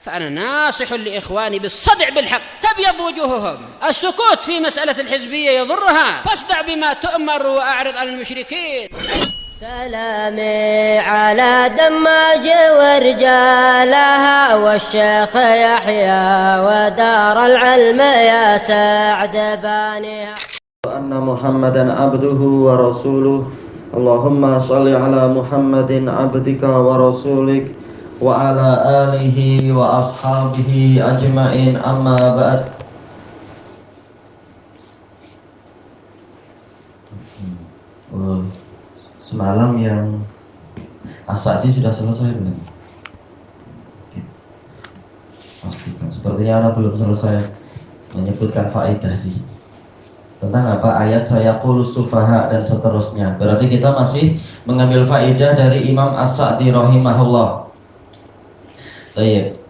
فأنا ناصح لإخواني بالصدع بالحق تبيض وجوههم. السكوت في مسألة الحزبية يضرها، فاصدع بما تؤمر وأعرض عن المشركين. سلامي على دماج ورجالها والشيخ يحيى ودار العلم يا سعد بانيها. أن محمدا عبده ورسوله اللهم صل على محمد عبدك ورسولك وعلى آله وأصحابه أجمعين أما بعد. Semalam yang As-Sa'di sudah selesai belum? Pastikan. Sepertinya Anda belum selesai menyebutkan faedah di tentang apa ayat sayaqulus sufaha dan seterusnya. Berarti kita masih mengambil faedah dari Imam As-Sa'di rahimahullah. Baik.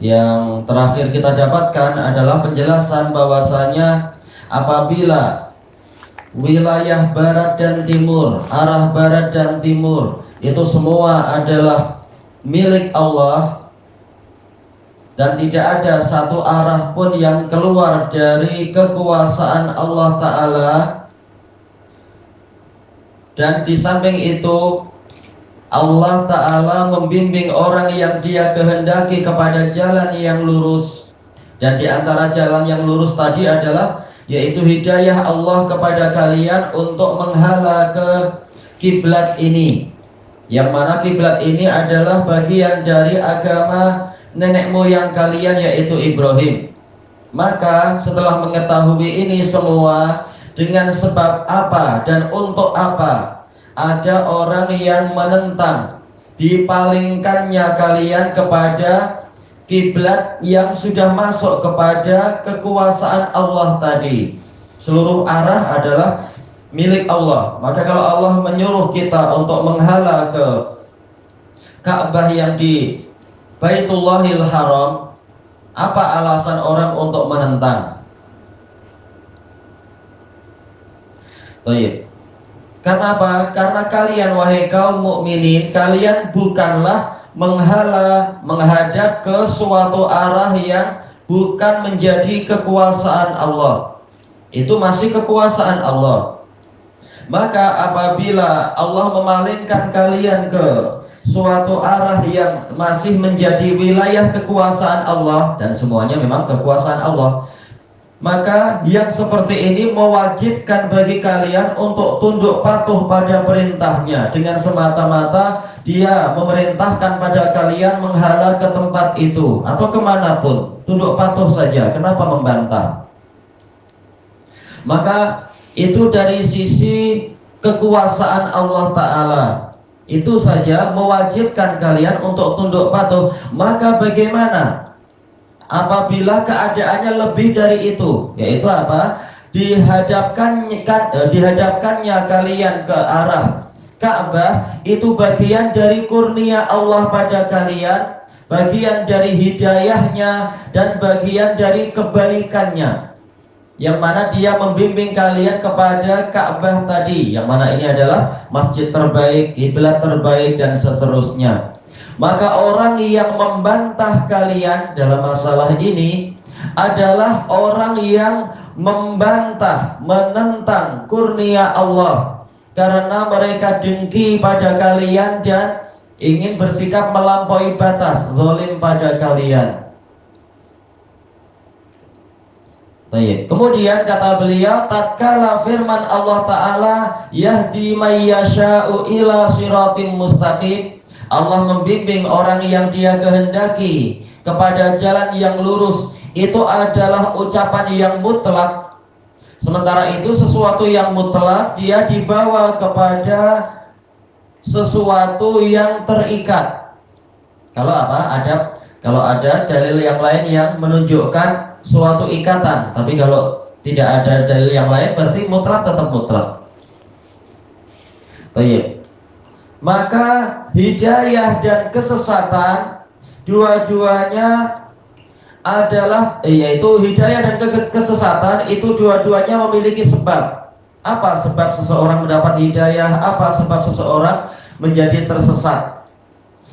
Yang terakhir kita dapatkan adalah penjelasan bahwasanya apabila wilayah barat dan timur, arah barat dan timur itu semua adalah milik Allah dan tidak ada satu arah pun yang keluar dari kekuasaan Allah Ta'ala. Dan di samping itu Allah Ta'ala membimbing orang yang Dia kehendaki kepada jalan yang lurus. Dan di antara jalan yang lurus tadi adalah yaitu hidayah Allah kepada kalian untuk menghala ke kiblat ini, yang mana kiblat ini adalah bagian dari agama nenek moyang kalian yaitu Ibrahim. Maka setelah mengetahui ini semua, dengan sebab apa dan untuk apa ada orang yang menentang dipalingkannya kalian kepada kiblat yang sudah masuk kepada kekuasaan Allah tadi. Seluruh arah adalah milik Allah. Maka kalau Allah menyuruh kita untuk menghala ke Ka'bah yang di Baitullahil Haram, apa alasan orang untuk menentang? Baik. Karena apa? Karena kalian wahai kaum mukminin, kalian bukanlah menghadap ke suatu arah yang bukan menjadi kekuasaan Allah. Itu masih kekuasaan Allah. Maka apabila Allah memalingkan kalian ke suatu arah yang masih menjadi wilayah kekuasaan Allah, dan semuanya memang kekuasaan Allah, maka yang seperti ini mewajibkan bagi kalian untuk tunduk patuh pada perintahnya, dengan semata-mata Dia memerintahkan pada kalian menghala ke tempat itu atau kemanapun, tunduk patuh saja. Kenapa membantah? Maka itu dari sisi kekuasaan Allah Ta'ala, itu saja mewajibkan kalian untuk tunduk patuh. Maka bagaimana apabila keadaannya lebih dari itu, yaitu apa? Dihadapkannya kalian ke arah Ka'bah, itu bagian dari kurnia Allah pada kalian, bagian dari hidayahnya dan bagian dari kebaikannya, yang mana Dia membimbing kalian kepada Ka'bah tadi, yang mana ini adalah masjid terbaik, kiblat terbaik dan seterusnya. Maka orang yang membantah kalian dalam masalah ini adalah orang yang membantah, menentang kurnia Allah, karena mereka dengki pada kalian dan ingin bersikap melampaui batas, zalim pada kalian. Baik. Kemudian kata beliau, tatkala firman Allah Ta'ala yahdi may yasha'u ila siratim mustaqim, Allah membimbing orang yang Dia kehendaki kepada jalan yang lurus, itu adalah ucapan yang mutlak. Sementara itu sesuatu yang mutlak dia dibawa kepada sesuatu yang terikat. Kalau apa? Kalau ada dalil yang lain yang menunjukkan suatu ikatan, tapi kalau tidak ada dalil yang lain berarti mutlak tetap mutlak. Baik. Maka hidayah dan kesesatan dua-duanya adalah yaitu hidayah dan kesesatan itu dua-duanya memiliki sebab. Apa sebab seseorang mendapat hidayah? Apa sebab seseorang menjadi tersesat?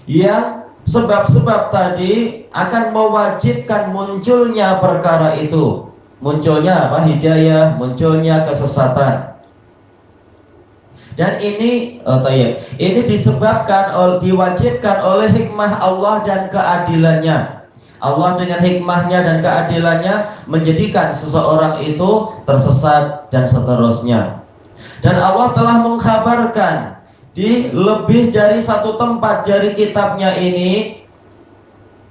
Yang sebab-sebab tadi akan mewajibkan munculnya perkara itu. Munculnya apa? Hidayah, munculnya kesesatan. Dan ini ini disebabkan diwajibkan oleh hikmah Allah dan keadilannya. Allah dengan hikmahnya dan keadilannya menjadikan seseorang itu tersesat dan seterusnya. Dan Allah telah mengkhabarkan di lebih dari satu tempat dari kitabnya ini,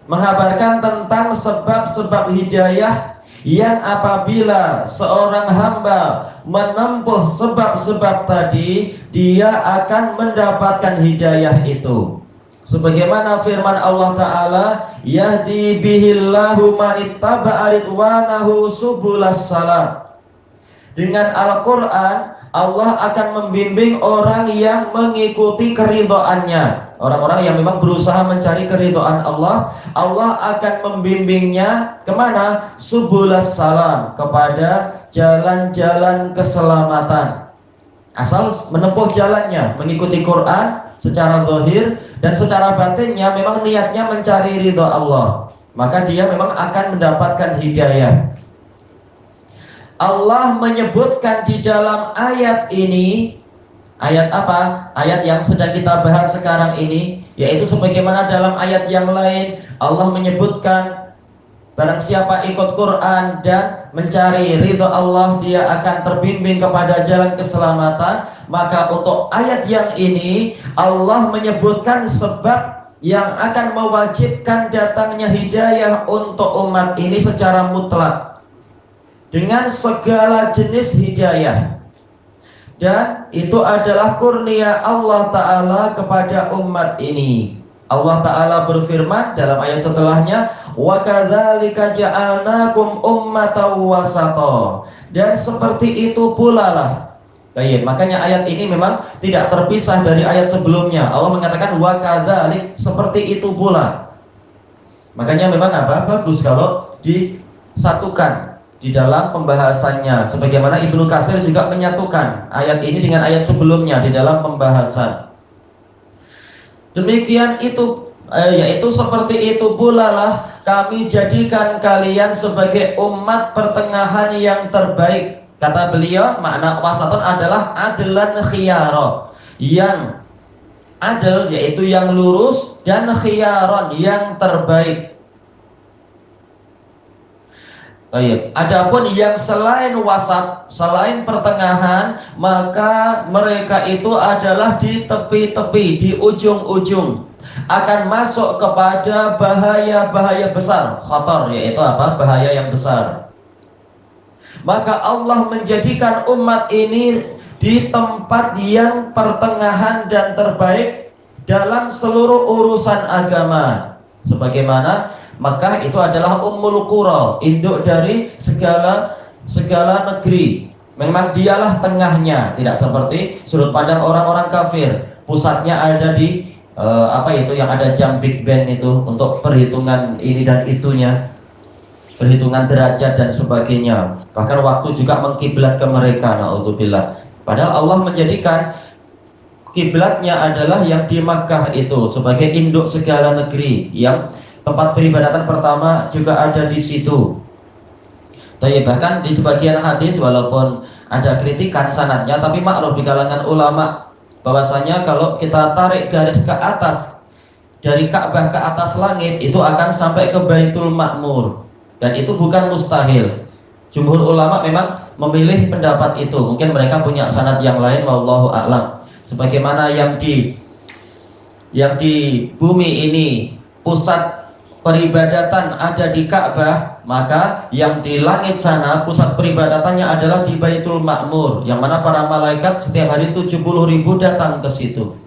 menghabarkan tentang sebab-sebab hidayah yang apabila seorang hamba menempuh sebab-sebab tadi, dia akan mendapatkan hidayah itu. Sebagaimana firman Allah Ta'ala, yahdi bihillahu manittaba'a ridwanahu subulas salam. Dengan Al-Quran, Allah akan membimbing orang yang mengikuti keridhoannya. Orang-orang yang memang berusaha mencari keridhaan Allah, Allah akan membimbingnya kemana? Subulas salam, kepada jalan-jalan keselamatan. Asal menempuh jalannya, mengikuti Quran secara zahir dan secara batinnya memang niatnya mencari ridha Allah, maka dia memang akan mendapatkan hidayah. Allah menyebutkan di dalam ayat ini, ayat apa? Ayat yang sedang kita bahas sekarang ini, yaitu sebagaimana dalam ayat yang lain Allah menyebutkan barang siapa ikut Quran dan mencari ridha Allah, dia akan terbimbing kepada jalan keselamatan. Maka untuk ayat yang ini Allah menyebutkan sebab yang akan mewajibkan datangnya hidayah untuk umat ini secara mutlak dengan segala jenis hidayah. Dan itu adalah kurnia Allah Ta'ala kepada umat ini. Allah Ta'ala berfirman dalam ayat setelahnya, wa kadzalika ja'alnakum ummatan wasata. Dan seperti itu pula lah. Baik, makanya ayat ini memang tidak terpisah dari ayat sebelumnya. Allah mengatakan wa kadzalik, seperti itu pula. Makanya memang apa? Bagus kalau disatukan di dalam pembahasannya. Sebagaimana Ibnu Katsir juga menyatukan ayat ini dengan ayat sebelumnya di dalam pembahasan. Demikian itu, yaitu seperti itu pula lah kami jadikan kalian sebagai umat pertengahan yang terbaik. Kata beliau, makna wasatun adalah adlan khiyara, yang adil yaitu yang lurus, dan khiyaron yang terbaik. Adapun yang selain wasat, selain pertengahan, maka mereka itu adalah di tepi-tepi, di ujung-ujung, akan masuk kepada bahaya-bahaya besar, khatar, yaitu apa? Bahaya yang besar. Maka Allah menjadikan umat ini di tempat yang pertengahan dan terbaik dalam seluruh urusan agama. Sebagaimana Makkah itu adalah Ummul Qura, induk dari segala negeri. Memang dialah tengahnya, tidak seperti sudut pandang orang-orang kafir. Pusatnya ada di yang ada jam Big Ben itu untuk perhitungan ini dan itunya, perhitungan derajat dan sebagainya. Bahkan waktu juga mengkiblat ke mereka, naudzubillah. Padahal Allah menjadikan kiblatnya adalah yang di Makkah itu sebagai induk segala negeri, yang tempat peribadatan pertama juga ada di situ. Bahkan di sebagian hadis, walaupun ada kritikan sanadnya, tapi makruf di kalangan ulama bahwasanya kalau kita tarik garis ke atas dari Ka'bah ke atas langit itu akan sampai ke Baitul Ma'mur, dan itu bukan mustahil. Jumhur ulama memang memilih pendapat itu. Mungkin mereka punya sanad yang lain, wallahu a'lam. Sebagaimana yang di bumi ini pusat peribadatan ada di Ka'bah, maka yang di langit sana pusat peribadatannya adalah di Baitul Ma'mur, yang mana para malaikat setiap hari 70.000 datang ke situ.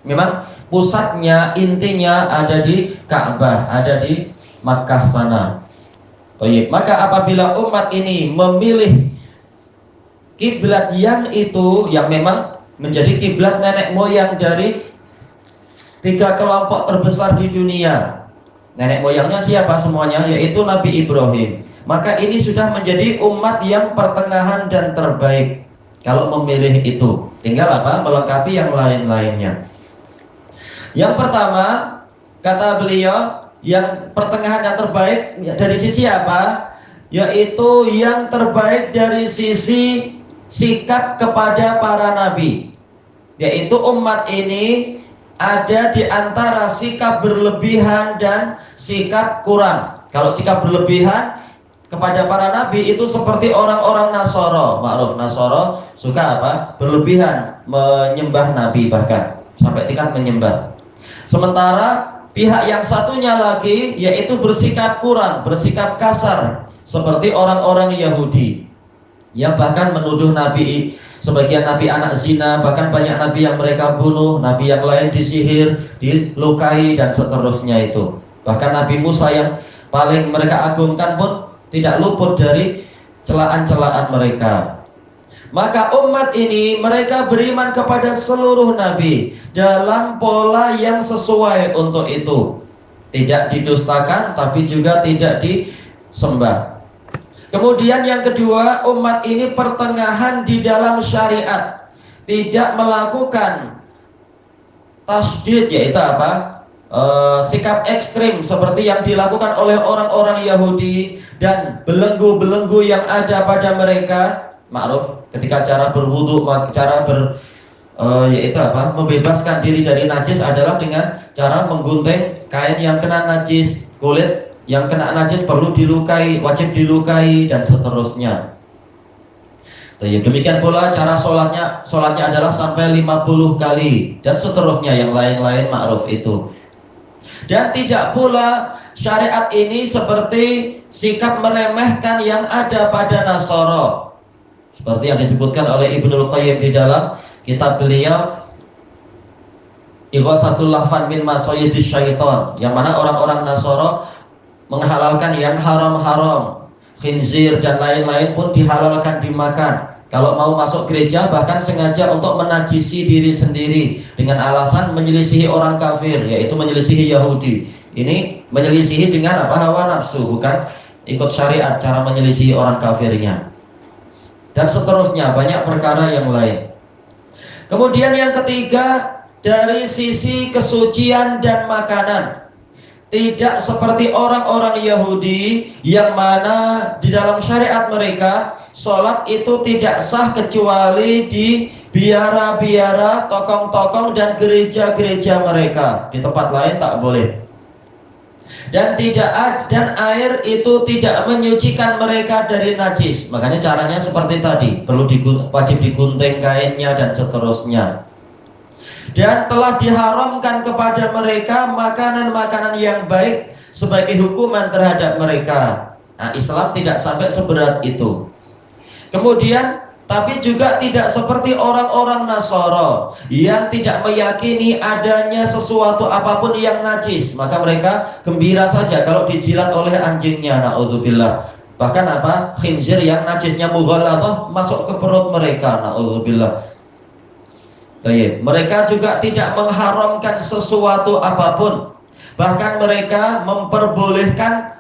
Memang pusatnya, intinya ada di Ka'bah, ada di Makkah sana. Maka apabila umat ini memilih kiblat yang itu, yang memang menjadi kiblat nenek moyang dari 3 kelompok terbesar di dunia. Nenek moyangnya siapa semuanya? Yaitu Nabi Ibrahim. Maka ini sudah menjadi umat yang pertengahan dan terbaik kalau memilih itu. Tinggal apa? Melengkapi yang lain-lainnya. Yang pertama, kata beliau, Yang pertengahan yang terbaik dari sisi apa? Yaitu yang terbaik dari sisi sikap kepada para nabi. Yaitu umat ini ada di antara sikap berlebihan dan sikap kurang. Kalau sikap berlebihan kepada para nabi itu seperti orang-orang Nasoro. Ma'ruf, Nasoro suka apa? Berlebihan menyembah nabi, bahkan sampai tingkat menyembah. Sementara pihak yang satunya lagi yaitu bersikap kurang, bersikap kasar seperti orang-orang Yahudi yang bahkan menuduh nabi, sebagian nabi anak zina, bahkan banyak nabi yang mereka bunuh, nabi yang lain disihir, dilukai dan seterusnya itu. Bahkan Nabi Musa yang paling mereka agungkan pun tidak luput dari celaan-celaan mereka. Maka umat ini mereka beriman kepada seluruh nabi dalam pola yang sesuai untuk itu. Tidak didustakan tapi juga tidak disembah. Kemudian yang kedua, umat ini pertengahan di dalam syariat. Tidak melakukan tasdid, yaitu apa? Sikap ekstrim seperti yang dilakukan oleh orang-orang Yahudi dan belenggu-belenggu yang ada pada mereka. Ma'ruf, ketika cara berwudu, cara yaitu apa? Membebaskan diri dari najis adalah dengan cara menggunting kain yang kena najis, kulit yang kena najis perlu dilukai, wajib dilukai dan seterusnya. Demikian pula cara sholatnya adalah sampai 50 kali dan seterusnya yang lain-lain ma'ruf itu. Dan tidak pula syariat ini seperti sikap meremehkan yang ada pada Nasara. Seperti yang disebutkan oleh Ibnul Qayyim di dalam kitab beliau Ighasatul Lahfan min Masayyidis Syaitan, yang mana orang-orang Nasara menghalalkan yang haram-haram, khinzir dan lain-lain pun dihalalkan dimakan. Kalau mau masuk gereja bahkan sengaja untuk menajisi diri sendiri dengan alasan menyelisihi orang kafir, yaitu menyelisihi Yahudi. Ini menyelisihi dengan apa? Hawa nafsu, bukan ikut syariat cara menyelisihi orang kafirnya. Dan seterusnya banyak perkara yang lain. Kemudian yang ketiga, dari sisi kesucian dan makanan, tidak seperti orang-orang Yahudi yang mana di dalam syariat mereka sholat itu tidak sah kecuali di biara-biara, tokong-tokong dan gereja-gereja mereka. Di tempat lain tak boleh. Dan air itu tidak menyucikan mereka dari najis. Makanya caranya seperti tadi, wajib digunting kainnya dan seterusnya. Dan telah diharamkan kepada mereka makanan-makanan yang baik sebagai hukuman terhadap mereka. Nah, Islam tidak sampai seberat itu. Kemudian tapi juga tidak seperti orang-orang Nasara yang tidak meyakini adanya sesuatu apapun yang najis, maka mereka gembira saja kalau dijilat oleh anjingnya, naudzubillah. Bahkan apa? Khinzir yang najisnya mughallathah masuk ke perut mereka, naudzubillah. Mereka juga tidak mengharamkan sesuatu apapun. Bahkan mereka memperbolehkan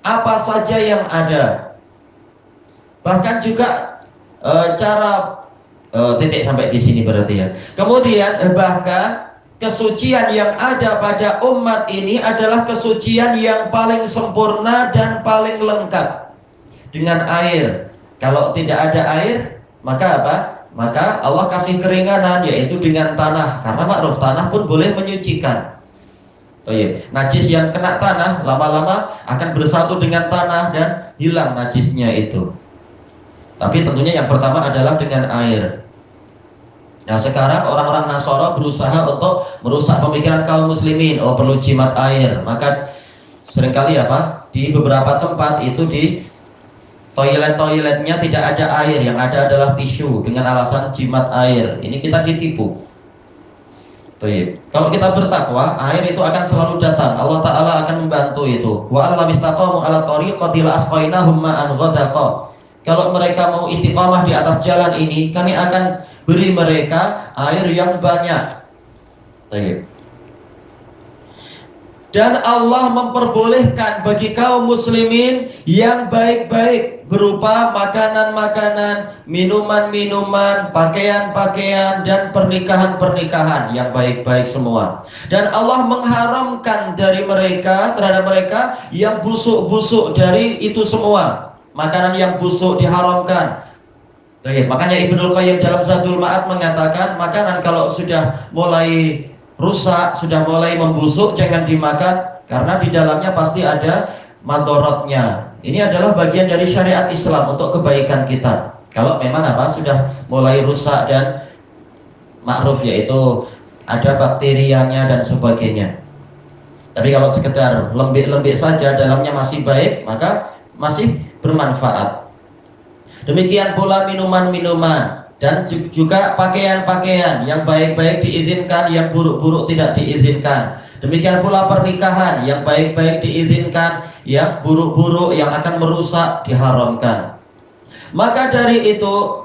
apa saja yang ada. Bahkan juga titik sampai di sini berarti ya. Kemudian bahkan kesucian yang ada pada umat ini adalah kesucian yang paling sempurna dan paling lengkap dengan air. Kalau tidak ada air, maka apa? Maka Allah kasih keringanan, yaitu dengan tanah, karena ma'ruf tanah pun boleh menyucikan. Najis yang kena tanah lama-lama akan bersatu dengan tanah dan hilang najisnya itu. Tapi tentunya yang pertama adalah dengan air. Nah, sekarang orang-orang Nasara berusaha untuk merusak pemikiran kaum muslimin. Oh, perlu jimat air. Maka seringkali apa? Di beberapa tempat itu di toiletnya tidak ada air, yang ada adalah tisu dengan alasan jimat air. Ini kita ditipu. Kalau kita bertakwa, air itu akan selalu datang. Allah Ta'ala akan membantu itu. Wa alla mistaqamu ala tariqati la asqainahum ma'an ghadaqa. Kalau mereka mau istiqamah di atas jalan ini, kami akan beri mereka air yang banyak. Dan Allah memperbolehkan bagi kaum muslimin yang baik-baik berupa makanan-makanan, minuman-minuman, pakaian-pakaian, dan pernikahan-pernikahan yang baik-baik semua. Dan Allah mengharamkan dari mereka, terhadap mereka yang busuk-busuk dari itu semua. Makanan yang busuk diharamkan. Makanya Ibnul Qayyim dalam Zadul Ma'ad mengatakan, makanan kalau sudah mulai rusak, sudah mulai membusuk, jangan dimakan, karena di dalamnya pasti ada madorotnya. Ini adalah bagian dari syariat Islam untuk kebaikan kita. Kalau memang sudah mulai rusak dan ma'ruf, yaitu ada bakterianya dan sebagainya. Tapi kalau sekedar lembik-lembik saja, dalamnya masih baik, maka masih bermanfaat. Demikian pula minuman-minuman dan juga pakaian-pakaian yang baik-baik diizinkan, yang buruk-buruk tidak diizinkan. Demikian pula pernikahan yang baik-baik diizinkan, yang buruk-buruk yang akan merusak diharamkan. Maka dari itu,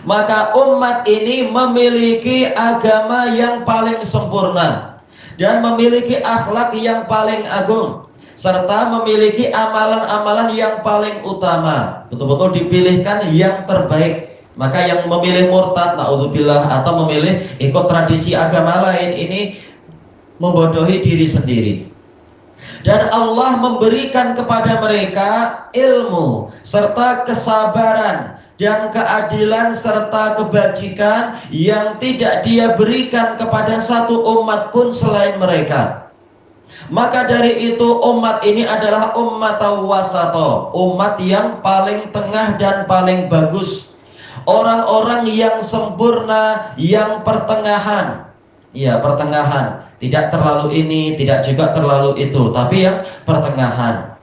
maka umat ini memiliki agama yang paling sempurna dan memiliki akhlak yang paling agung, serta memiliki amalan-amalan yang paling utama. Betul-betul dipilihkan yang terbaik. Maka yang memilih murtad, naudzubillah, atau memilih ikut tradisi agama lain, ini membodohi diri sendiri. Dan Allah memberikan kepada mereka ilmu serta kesabaran dan keadilan serta kebajikan yang tidak Dia berikan kepada satu umat pun selain mereka. Maka dari itu umat ini adalah umat wasato, umat yang paling tengah dan paling bagus. Orang-orang yang sempurna, yang pertengahan. Ya, pertengahan. Tidak terlalu ini, tidak juga terlalu itu, tapi yang pertengahan.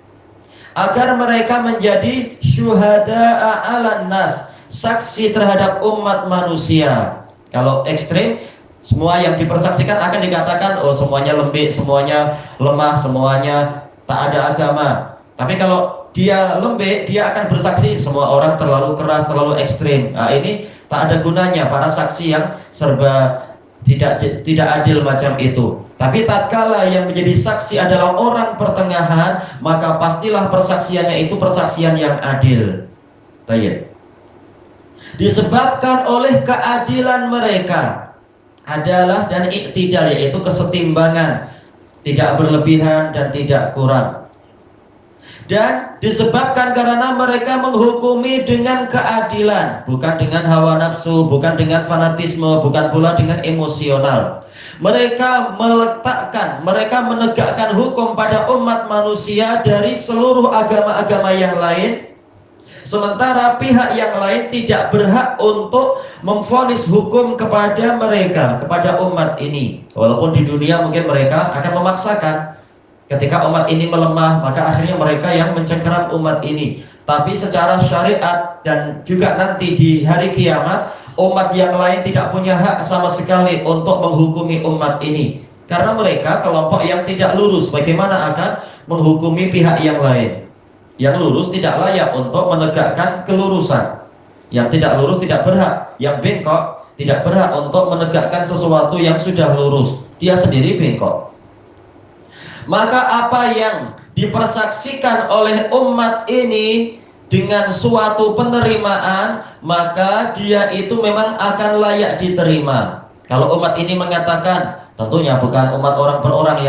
Agar mereka menjadi syuhada'a 'alan nas, saksi terhadap umat manusia. Kalau ekstrim, semua yang dipersaksikan akan dikatakan, oh semuanya lembik, semuanya lemah, semuanya tak ada agama. Tapi kalau dia lembik, dia akan bersaksi semua orang terlalu keras, terlalu ekstrim. Nah, ini tak ada gunanya para saksi yang serba tidak adil macam itu. Tapi tatkala yang menjadi saksi adalah orang pertengahan, maka pastilah persaksiannya itu persaksian yang adil. Baik. Disebabkan oleh keadilan mereka adalah dan iktidal, yaitu kesetimbangan, tidak berlebihan dan tidak kurang. Dan disebabkan karena mereka menghukumi dengan keadilan, bukan dengan hawa nafsu, bukan dengan fanatisme, bukan pula dengan emosional. Mereka meletakkan, mereka menegakkan hukum pada umat manusia dari seluruh agama-agama yang lain. Sementara pihak yang lain tidak berhak untuk memvonis hukum kepada mereka, kepada umat ini. Walaupun di dunia mungkin mereka akan memaksakan. Ketika umat ini melemah, maka akhirnya mereka yang mencengkeram umat ini. Tapi secara syariat dan juga nanti di hari kiamat, umat yang lain tidak punya hak sama sekali untuk menghukumi umat ini. Karena mereka kelompok yang tidak lurus, bagaimana akan menghukumi pihak yang lain? Yang lurus tidak layak untuk menegakkan kelurusan. Yang tidak lurus tidak berhak. Yang bengkok tidak berhak untuk menegakkan sesuatu yang sudah lurus. Dia sendiri bengkok. Maka apa yang dipersaksikan oleh umat ini dengan suatu penerimaan, maka dia itu memang akan layak diterima. Kalau umat ini mengatakan, tentunya bukan umat orang per orang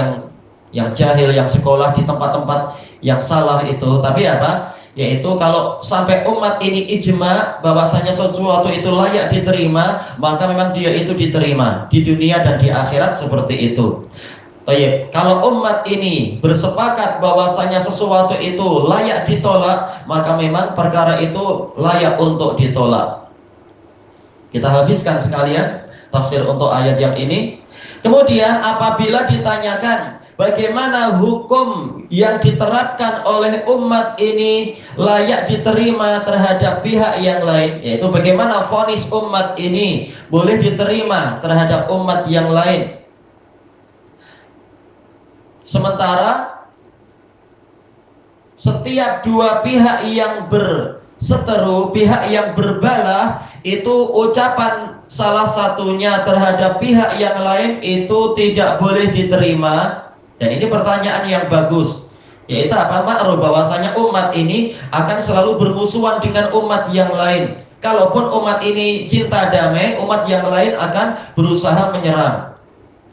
yang jahil, yang sekolah di tempat-tempat yang salah itu, tapi apa? Yaitu kalau sampai umat ini ijma bahwasanya sesuatu itu layak diterima, maka memang dia itu diterima di dunia dan di akhirat seperti itu. Baik, kalau umat ini bersepakat bahwasanya sesuatu itu layak ditolak, maka memang perkara itu layak untuk ditolak. Kita habiskan sekalian tafsir untuk ayat yang ini. Kemudian apabila ditanyakan bagaimana hukum yang diterapkan oleh umat ini layak diterima terhadap pihak yang lain, yaitu bagaimana vonis umat ini boleh diterima terhadap umat yang lain, sementara setiap dua pihak yang berseteru, pihak yang berbalah, itu ucapan salah satunya terhadap pihak yang lain itu tidak boleh diterima. Dan ini pertanyaan yang bagus, yaitu apa? Ma'ruf, bahwasanya umat ini akan selalu bermusuhan dengan umat yang lain. Kalaupun umat ini cinta damai, umat yang lain akan berusaha menyerang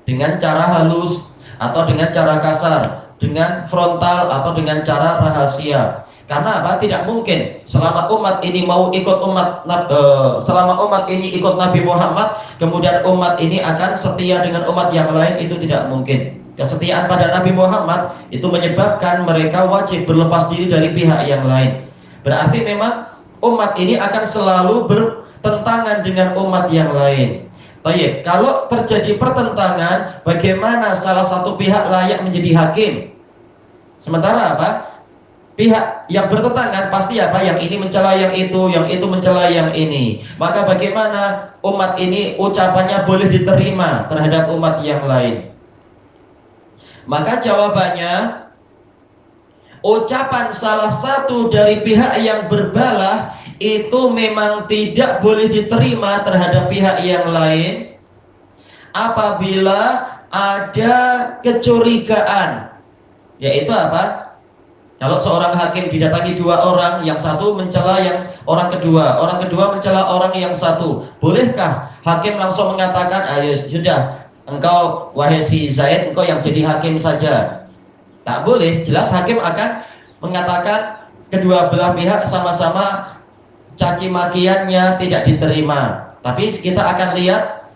dengan cara halus atau dengan cara kasar, dengan frontal atau dengan cara rahasia. Karena apa? Tidak mungkin selama umat ini mau ikut selama umat ini ikut Nabi Muhammad, kemudian umat ini akan setia dengan umat yang lain, itu tidak mungkin. Kesetiaan pada Nabi Muhammad itu menyebabkan mereka wajib berlepas diri dari pihak yang lain. Berarti memang umat ini akan selalu bertentangan dengan umat yang lain. Baik, kalau terjadi pertentangan, bagaimana salah satu pihak layak menjadi hakim? Sementara apa? Pihak yang bertentangan pasti apa? Yang ini mencela yang itu mencela yang ini. Maka bagaimana umat ini ucapannya boleh diterima terhadap umat yang lain? Maka jawabannya, ucapan salah satu dari pihak yang berbalah itu memang tidak boleh diterima terhadap pihak yang lain apabila ada kecurigaan. Yaitu apa? Kalau seorang hakim didatangi dua orang, yang satu mencela yang orang kedua mencela orang yang satu, bolehkah hakim langsung mengatakan, ayo sudah, engkau wahai si Zaid, engkau yang jadi hakim saja? Tak boleh. Jelas hakim akan mengatakan kedua belah pihak sama-sama caci makiannya tidak diterima. Tapi kita akan lihat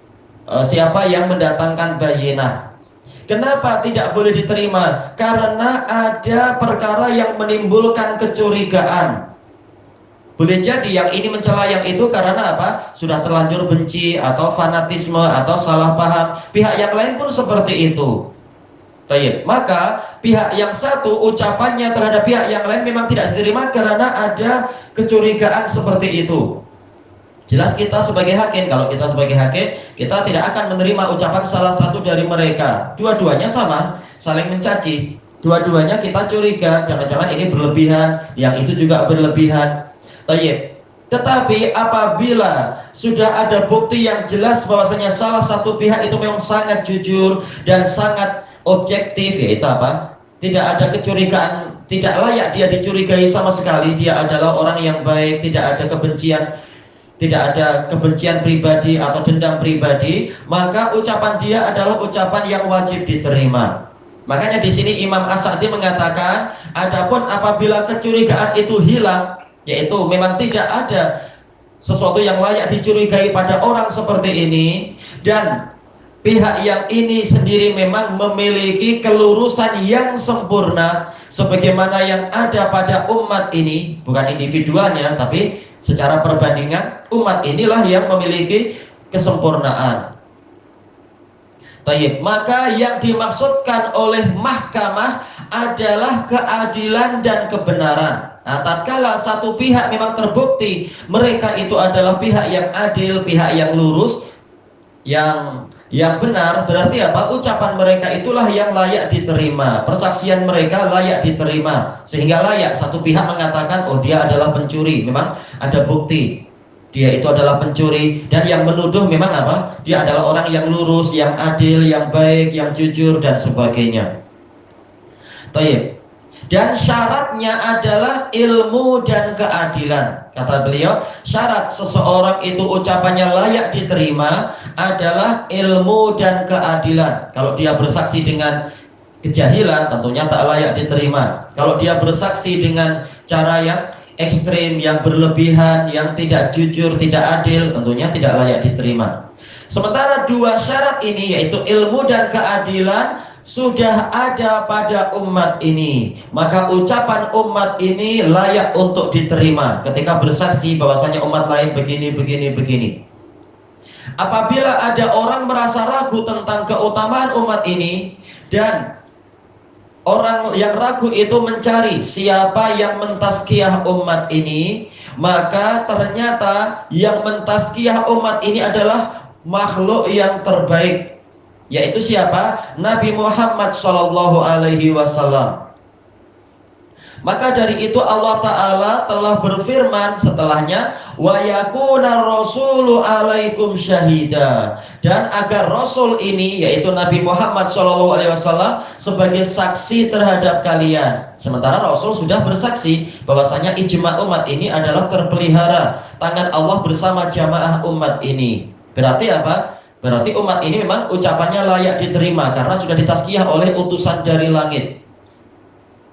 siapa yang mendatangkan bayinah. Kenapa tidak boleh diterima? Karena ada perkara yang menimbulkan kecurigaan. Boleh jadi yang ini mencela yang itu karena apa? Sudah terlanjur benci atau fanatisme atau salah paham. Pihak yang lain pun seperti itu. Baik, maka pihak yang satu ucapannya terhadap pihak yang lain memang tidak diterima karena ada kecurigaan seperti itu. Jelas kita sebagai hakim, kalau kita sebagai hakim, kita tidak akan menerima ucapan salah satu dari mereka. Dua-duanya sama, saling mencaci. Dua-duanya kita curiga, jangan-jangan ini berlebihan, yang itu juga berlebihan. Baik. Tetapi apabila sudah ada bukti yang jelas bahwasanya salah satu pihak itu memang sangat jujur dan sangat objektif, yaitu apa? Tidak ada kecurigaan, tidak layak dia dicurigai sama sekali. Dia adalah orang yang baik, tidak ada kebencian pribadi atau dendam pribadi, maka ucapan dia adalah ucapan yang wajib diterima. Makanya di sini Imam As-Sa'di mengatakan, adapun apabila kecurigaan itu hilang, yaitu memang tidak ada sesuatu yang layak dicurigai pada orang seperti ini, dan pihak yang ini sendiri memang memiliki kelurusan yang sempurna sebagaimana yang ada pada umat ini, bukan individualnya tapi secara perbandingan umat inilah yang memiliki kesempurnaan. Taib. Maka yang dimaksudkan oleh mahkamah adalah keadilan dan kebenaran. Nah, tatkala satu pihak memang terbukti mereka itu adalah pihak yang adil, pihak yang lurus, yang benar, berarti apa? Ucapan mereka itulah yang layak diterima, persaksian mereka layak diterima, sehingga layak satu pihak mengatakan, oh dia adalah pencuri, memang ada bukti dia itu adalah pencuri, dan yang menuduh memang apa? Dia adalah orang yang lurus, yang adil, yang baik, yang jujur dan sebagainya. Taib. Dan syaratnya adalah ilmu dan keadilan. Kata beliau, syarat seseorang itu ucapannya layak diterima adalah ilmu dan keadilan. Kalau dia bersaksi dengan kejahilan, tentunya tak layak diterima. Kalau dia bersaksi dengan cara yang ekstrim, yang berlebihan, yang tidak jujur, tidak adil, tentunya tidak layak diterima. Sementara dua syarat ini, yaitu ilmu dan keadilan, sudah ada pada umat ini, maka ucapan umat ini layak untuk diterima ketika bersaksi bahwasanya umat lain begini. Apabila ada orang merasa ragu tentang keutamaan umat ini, dan orang yang ragu itu mencari siapa yang mentazkiyah umat ini, maka ternyata yang mentazkiyah umat ini adalah makhluk yang terbaik, yaitu siapa? Nabi Muhammad SAW. Maka dari itu Allah Ta'ala telah berfirman setelahnya, wa yakuna rasulu alaikum syahida, dan agar Rasul ini yaitu Nabi Muhammad SAW sebagai saksi terhadap kalian. Sementara Rasul sudah bersaksi bahwasanya ijma umat ini adalah terpelihara, tangan Allah bersama jamaah umat ini. Berarti apa? Berarti umat ini memang ucapannya layak diterima karena sudah ditazkiyah oleh utusan dari langit.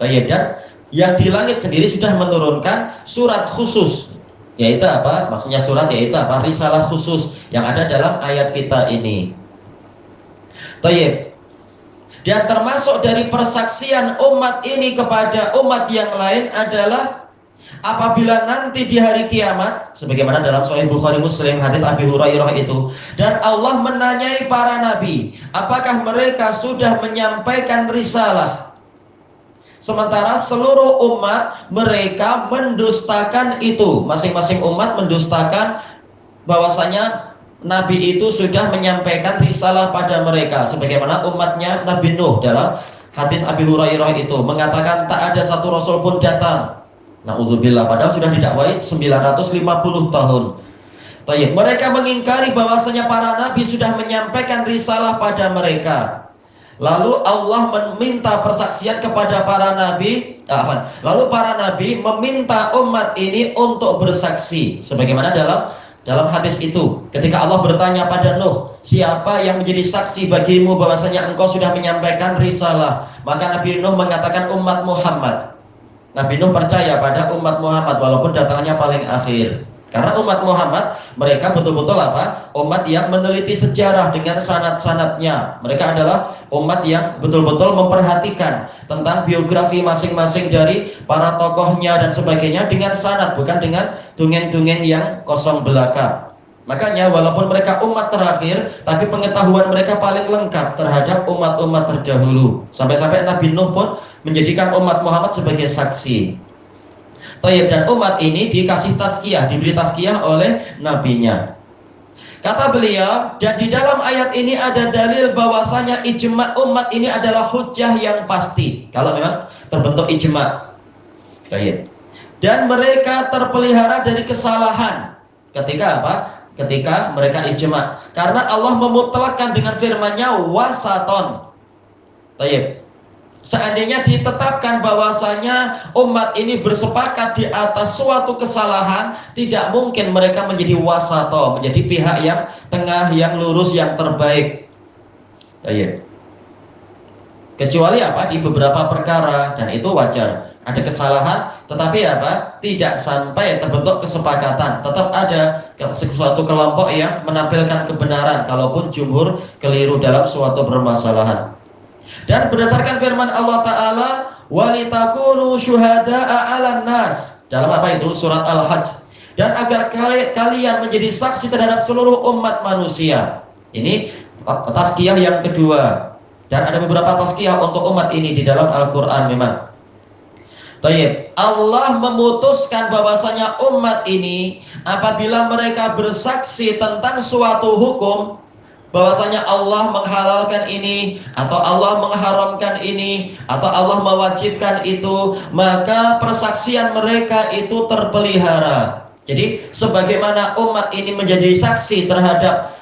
Baik, dan yang di langit sendiri sudah menurunkan surat khusus, yaitu apa? Maksudnya surat yaitu apa? Risalah khusus yang ada dalam ayat kita ini. Baik. Dan termasuk dari persaksian umat ini kepada umat yang lain adalah apabila nanti di hari kiamat, sebagaimana dalam Sahih Bukhari Muslim hadis Abi Hurairah itu, dan Allah menanyai para nabi, apakah mereka sudah menyampaikan risalah? Sementara seluruh umat mereka mendustakan itu. Masing-masing umat mendustakan bahwasanya Nabi itu sudah menyampaikan risalah pada mereka. Sebagaimana umatnya Nabi Nuh dalam hadis Abi Hurairah itu mengatakan tak ada satu Rasul pun datang. Na'udzubillah, padahal sudah didakwai 950 tahun. Tayyib. Mereka mengingkari bahwasanya para Nabi sudah menyampaikan risalah pada mereka. Lalu Allah meminta persaksian kepada para nabi, lalu para nabi meminta umat ini untuk bersaksi. Sebagaimana dalam hadis itu, ketika Allah bertanya pada Nuh, siapa yang menjadi saksi bagimu bahwasanya engkau sudah menyampaikan risalah? Maka Nabi Nuh mengatakan umat Muhammad. Nabi Nuh percaya pada umat Muhammad walaupun datangnya paling akhir. Karena umat Muhammad, mereka betul-betul apa? Umat yang meneliti sejarah dengan sanad-sanadnya. Mereka adalah umat yang betul-betul memperhatikan tentang biografi masing-masing dari para tokohnya dan sebagainya dengan sanad, bukan dengan dongeng-dongeng yang kosong belaka. Makanya walaupun mereka umat terakhir, tapi pengetahuan mereka paling lengkap terhadap umat-umat terdahulu. Sampai-sampai Nabi Nuh pun menjadikan umat Muhammad sebagai saksi. Tayyib, dan umat ini dikasih tazkiyah, diberi tazkiyah oleh nabinya. Kata beliau, dan di dalam ayat ini ada dalil bahwasanya ijma umat ini adalah hujjah yang pasti. Kalau memang terbentuk ijma. Tayyib. Dan mereka terpelihara dari kesalahan. Ketika apa? Ketika mereka ijma. Karena Allah memutlakkan dengan firman-Nya wasaton. Tayyib. Seandainya ditetapkan bahwasanya umat ini bersepakat di atas suatu kesalahan, tidak mungkin mereka menjadi wasato, menjadi pihak yang tengah, yang lurus, yang terbaik. Kecuali apa? Di beberapa perkara, dan itu wajar. Ada kesalahan, tetapi apa? Tidak sampai terbentuk kesepakatan. Tetap ada suatu kelompok yang menampilkan kebenaran, kalaupun jumhur keliru dalam suatu permasalahan. Dan berdasarkan firman Allah Ta'ala, walitakunu syuhada'a 'alan nas, dalam apa itu? Surat Al-Hajj. Dan agar kalian menjadi saksi terhadap seluruh umat manusia. Ini tazkiyah yang kedua. Dan ada beberapa tazkiyah untuk umat ini di dalam Al-Quran memang. Tayyib. Allah memutuskan bahwasanya umat ini apabila mereka bersaksi tentang suatu hukum, bahwasanya Allah menghalalkan ini atau Allah mengharamkan ini atau Allah mewajibkan itu, maka persaksian mereka itu terpelihara. Jadi sebagaimana umat ini menjadi saksi terhadap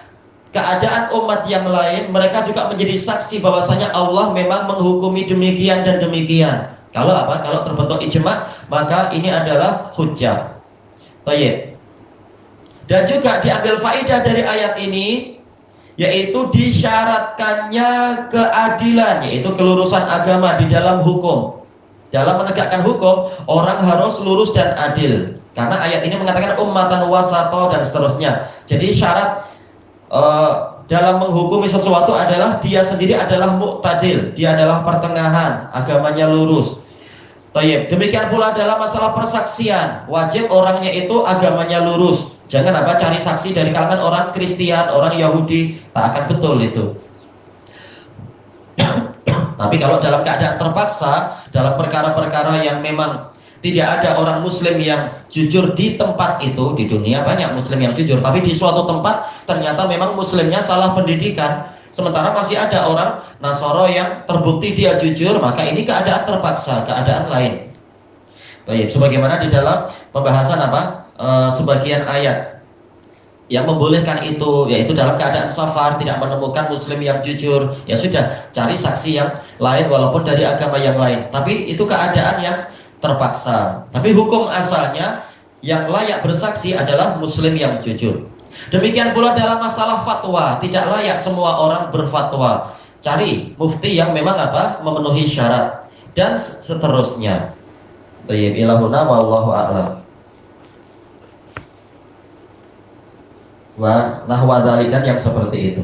keadaan umat yang lain, mereka juga menjadi saksi bahwasanya Allah memang menghukumi demikian dan demikian. Kalau apa? Kalau terbentuk ijma, maka ini adalah hujjah. Baik. Dan juga diambil faedah dari ayat ini, yaitu disyaratkannya keadilan, yaitu kelurusan agama di dalam hukum. Dalam menegakkan hukum, orang harus lurus dan adil. Karena ayat ini mengatakan ummatan wasato dan seterusnya. Jadi syarat dalam menghukumi sesuatu adalah dia sendiri adalah muqtadil, dia adalah pertengahan, agamanya lurus. Tayyib. Demikian pula dalam masalah persaksian, wajib orangnya itu agamanya lurus. Jangan apa cari saksi dari kalangan orang Kristen, orang Yahudi, tak akan betul itu. Tapi kalau dalam keadaan terpaksa, dalam perkara-perkara yang memang tidak ada orang Muslim yang jujur di tempat itu, di dunia banyak Muslim yang jujur, tapi di suatu tempat ternyata memang Muslimnya salah pendidikan, sementara masih ada orang Nasoro yang terbukti dia jujur, maka ini keadaan terpaksa, keadaan lain. Baik, sebagaimana di dalam pembahasan apa? Sebagian ayat yang membolehkan itu, yaitu dalam keadaan safar tidak menemukan muslim yang jujur, ya sudah cari saksi yang lain walaupun dari agama yang lain. Tapi itu keadaan yang terpaksa. Tapi hukum asalnya yang layak bersaksi adalah muslim yang jujur. Demikian pula dalam masalah fatwa, tidak layak semua orang berfatwa. Cari mufti yang memang apa? Memenuhi syarat dan seterusnya. Tayyib ilahuna wallahu a'lam. Wa nahwa dzalikan yang seperti itu.